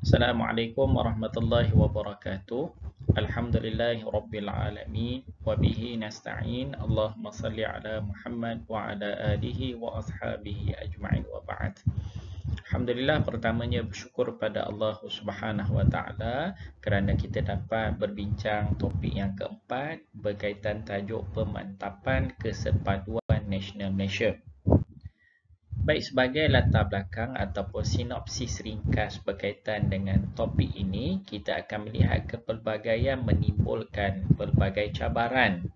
Assalamualaikum warahmatullahi wabarakatuh. Alhamdulillahi rabbil alamin wa bihi nasta'in. Allahumma salli ala Muhammad wa ala alihi wa ashabihi ajma'in wa ba'd. Alhamdulillah, pertamanya bersyukur pada Allah Subhanahu wa taala kerana kita dapat berbincang topik yang keempat berkaitan tajuk pemantapan kesepaduan nasional Malaysia. Baik, sebagai latar belakang ataupun sinopsis ringkas berkaitan dengan topik ini, kita akan melihat kepelbagaian menimbulkan pelbagai cabaran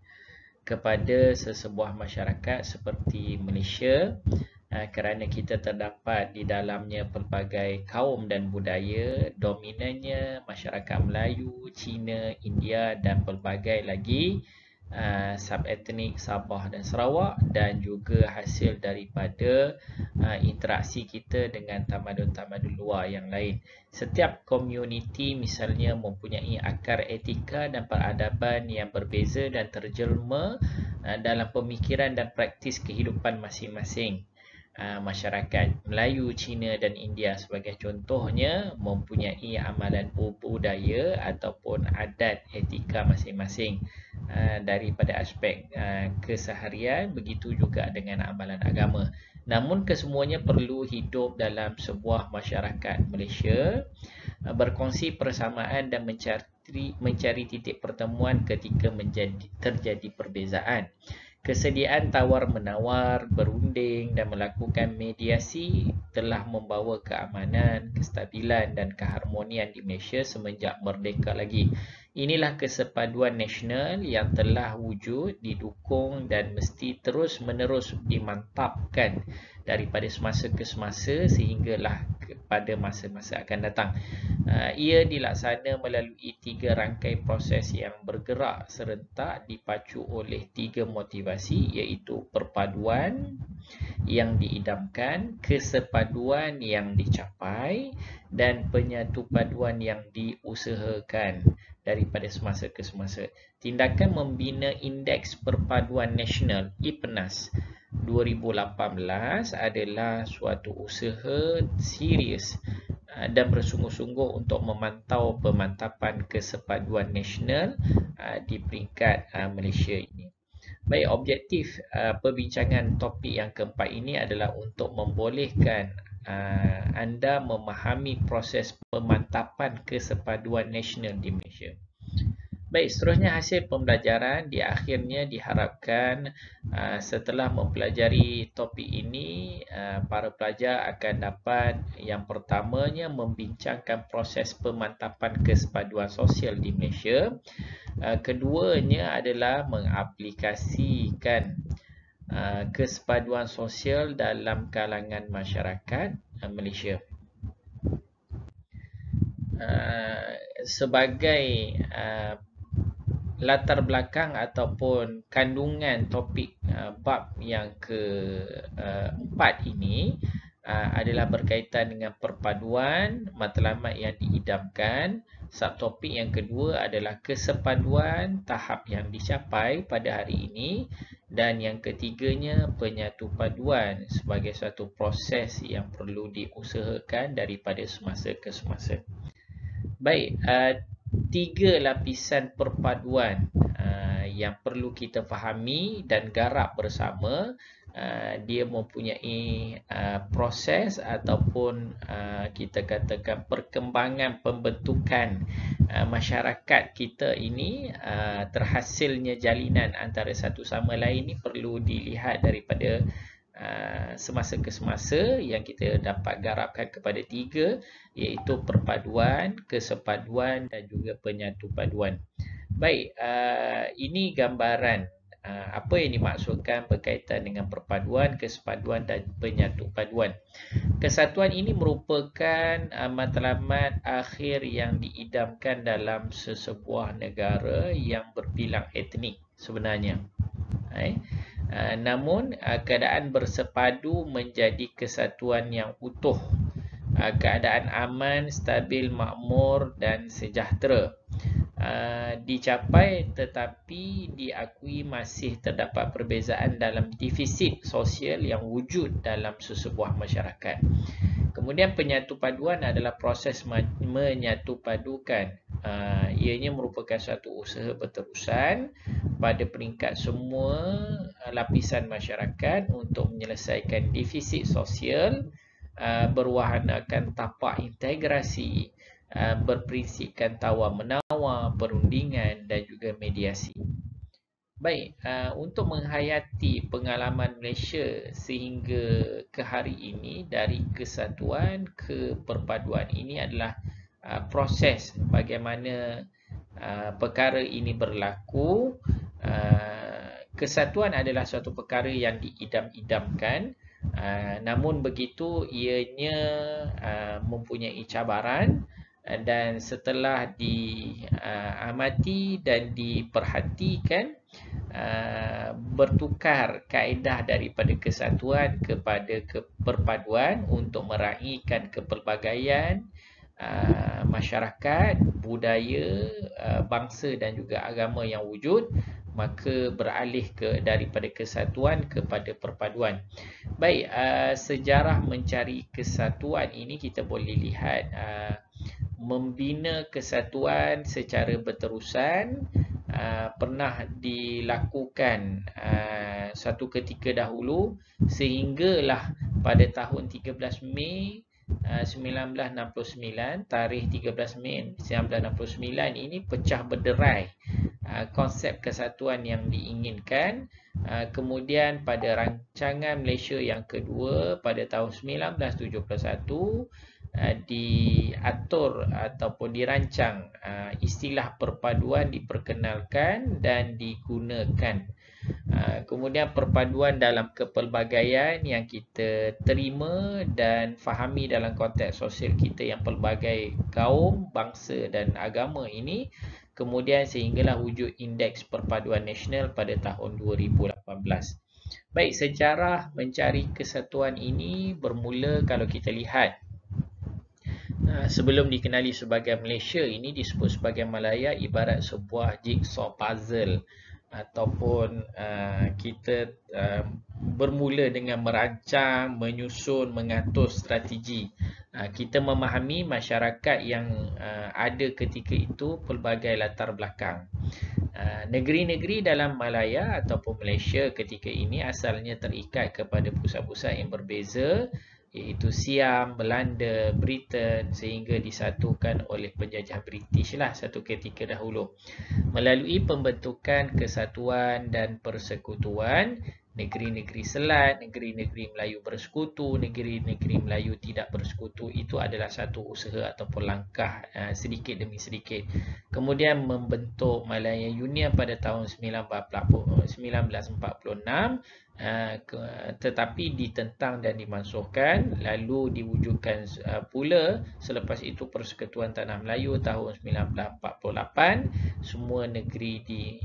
kepada sesebuah masyarakat seperti Malaysia kerana kita terdapat di dalamnya pelbagai kaum dan budaya, dominannya masyarakat Melayu, Cina, India dan pelbagai lagi subetnik Sabah dan Sarawak, dan juga hasil daripada interaksi kita dengan tamadun-tamadun luar yang lain. Setiap komuniti misalnya mempunyai akar etika dan peradaban yang berbeza dan terjelma dalam pemikiran dan praktis kehidupan masing-masing. Masyarakat Melayu, Cina dan India sebagai contohnya mempunyai amalan budaya ataupun adat etika masing-masing daripada aspek keseharian, begitu juga dengan amalan agama. Namun kesemuanya perlu hidup dalam sebuah masyarakat Malaysia, berkongsi persamaan dan mencari titik pertemuan ketika terjadi perbezaan. Kesediaan tawar-menawar, berunding dan melakukan mediasi telah membawa keamanan, kestabilan dan keharmonian di Malaysia semenjak merdeka lagi. Inilah kesepaduan nasional yang telah wujud, didukung dan mesti terus-menerus dimantapkan daripada semasa ke semasa sehinggalah pada masa-masa akan datang. Ia dilaksana melalui 3 rangkai proses yang bergerak serentak dipacu oleh 3 motivasi, iaitu perpaduan yang diidamkan, kesepaduan yang dicapai dan penyatupaduan yang diusahakan daripada semasa ke semasa. Tindakan membina Indeks Perpaduan Nasional IPNAS 2018 adalah suatu usaha serius dan bersungguh-sungguh untuk memantau pemantapan kesepaduan nasional di peringkat Malaysia ini. Baik, objektif perbincangan topik yang keempat ini adalah untuk membolehkan anda memahami proses pemantapan kesepaduan nasional di Malaysia. Baik, seterusnya hasil pembelajaran di akhirnya diharapkan setelah mempelajari topik ini, para pelajar akan dapat yang pertamanya membincangkan proses pemantapan kesepaduan sosial di Malaysia. Keduanya adalah mengaplikasikan kesepaduan sosial dalam kalangan masyarakat Malaysia. Sebagai latar belakang ataupun kandungan topik bab yang keempat ini adalah berkaitan dengan perpaduan matlamat yang diidamkan. Subtopik yang kedua adalah kesepaduan tahap yang dicapai pada hari ini, dan yang ketiganya penyatupaduan sebagai suatu proses yang perlu diusahakan daripada semasa ke semasa. Baik, 3 lapisan perpaduan yang perlu kita fahami dan garap bersama. Dia mempunyai proses ataupun kita katakan perkembangan pembentukan masyarakat kita ini. Terhasilnya jalinan antara satu sama lain ini perlu dilihat daripada semasa ke semasa yang kita dapat garapkan kepada 3, iaitu perpaduan, kesepaduan dan juga penyatupaduan. Baik, ini gambaran apa yang dimaksudkan berkaitan dengan perpaduan, kesepaduan dan penyatupaduan. Kesatuan ini merupakan matlamat akhir yang diidamkan dalam sesebuah negara yang berbilang etnik sebenarnya. Namun keadaan bersepadu menjadi kesatuan yang utuh. Keadaan aman, stabil, makmur dan sejahtera dicapai, tetapi diakui masih terdapat perbezaan dalam defisit sosial yang wujud dalam sesebuah masyarakat. Kemudian penyatu paduan adalah proses menyatu padukan. Ianya merupakan satu usaha berterusan pada peringkat semua lapisan masyarakat untuk menyelesaikan defisit sosial berwahanakan tapak integrasi, berprinsipkan tawar-menawar, perundingan dan juga mediasi. Baik, untuk menghayati pengalaman Malaysia sehingga ke hari ini dari kesatuan ke perpaduan, ini adalah proses bagaimana perkara ini berlaku. Kesatuan adalah suatu perkara yang diidam-idamkan, namun begitu ianya mempunyai cabaran, dan setelah diamati dan diperhatikan, bertukar kaedah daripada kesatuan kepada perpaduan untuk meraihkan kepelbagaian masyarakat, budaya, bangsa dan juga agama yang wujud, maka beralih daripada kesatuan kepada perpaduan. Baik, sejarah mencari kesatuan ini kita boleh lihat membina kesatuan secara berterusan pernah dilakukan satu ketika dahulu, sehinggalah pada tahun 13 Mei 1969, tarikh 13 Mei 1969 ini pecah berderai konsep kesatuan yang diinginkan. Kemudian pada rancangan Malaysia yang kedua pada tahun 1971 diatur ataupun dirancang istilah perpaduan diperkenalkan dan digunakan. Kemudian perpaduan dalam kepelbagaian yang kita terima dan fahami dalam konteks sosial kita yang pelbagai kaum, bangsa dan agama ini, kemudian sehinggalah wujud Indeks Perpaduan Nasional pada tahun 2018. Baik, sejarah mencari kesatuan ini bermula kalau kita lihat sebelum dikenali sebagai Malaysia, ini disebut sebagai Malaya ibarat sebuah jigsaw puzzle, ataupun kita bermula dengan merancang, menyusun, mengatur strategi. Kita memahami masyarakat yang ada ketika itu pelbagai latar belakang. Negeri-negeri dalam Malaya ataupun Malaysia ketika ini asalnya terikat kepada pusat-pusat yang berbeza, iaitu Siam, Belanda, Britain, sehingga disatukan oleh penjajah British lah satu ketika dahulu. Melalui pembentukan kesatuan dan persekutuan, negeri-negeri Selat, negeri-negeri Melayu bersekutu, negeri-negeri Melayu tidak bersekutu, itu adalah satu usaha ataupun langkah sedikit demi sedikit. Kemudian membentuk Malaya Union pada tahun 1946, tetapi ditentang dan dimansuhkan, lalu diwujudkan pula selepas itu Persekutuan Tanah Melayu tahun 1948. Semua negeri di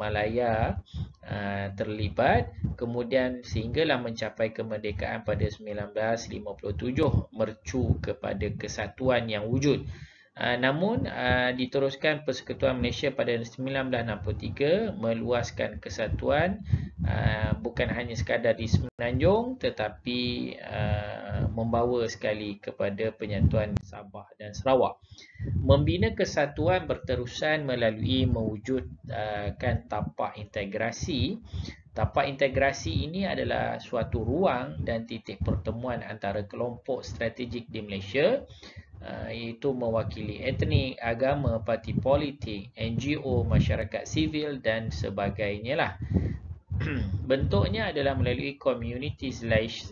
Malaya terlibat, kemudian sehinggalah mencapai kemerdekaan pada 1957, mercu kepada kesatuan yang wujud. Namun diteruskan Persekutuan Malaysia pada 1963 meluaskan kesatuan, bukan hanya sekadar di Semenanjung tetapi membawa sekali kepada penyatuan Sabah dan Sarawak. Membina kesatuan berterusan melalui mewujudkan tapak integrasi. Tapak integrasi ini adalah suatu ruang dan titik pertemuan antara kelompok strategik di Malaysia, iaitu mewakili etnik, agama, parti politik, NGO, masyarakat sivil dan sebagainya lah. Bentuknya adalah melalui Community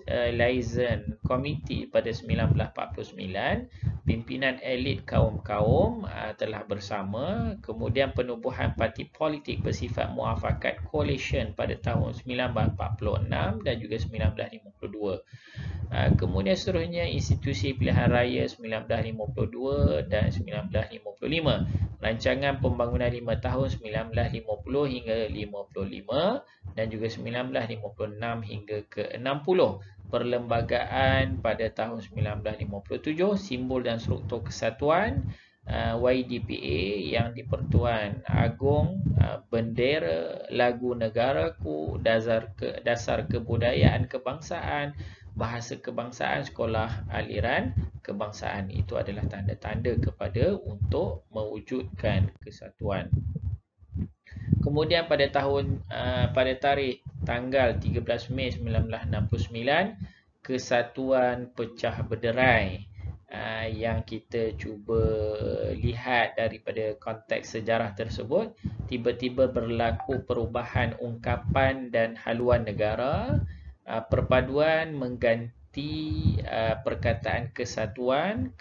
Liaison Committee pada 1949. Pimpinan elit kaum-kaum telah bersama. Kemudian penubuhan parti politik bersifat muafakat coalition pada tahun 1946 dan juga 1952. Kemudian seterusnya institusi pilihan raya 1952 dan 1955. Rancangan pembangunan 5 tahun 1950 hingga 55 dan juga 1956 hingga ke 60. Perlembagaan pada tahun 1957, simbol dan struktur kesatuan YDPA yang di-Pertuan Agong, bendera, lagu negaraku, dasar kebudayaan kebangsaan, bahasa kebangsaan, sekolah aliran kebangsaan. Itu adalah tanda-tanda kepada untuk mewujudkan kesatuan. Kemudian pada tarikh tanggal 13 Mei 1969, Kesatuan Pecah Berderai yang kita cuba lihat daripada konteks sejarah tersebut, tiba-tiba berlaku perubahan ungkapan dan haluan negara. Perpaduan mengganti perkataan kesatuan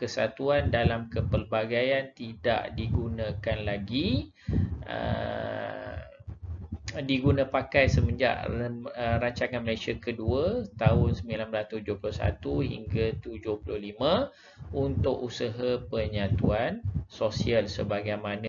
dalam kepelbagaian tidak digunakan lagi. Diguna pakai semenjak rancangan Malaysia kedua tahun 1971 hingga 75 untuk usaha penyatuan sosial sebagaimana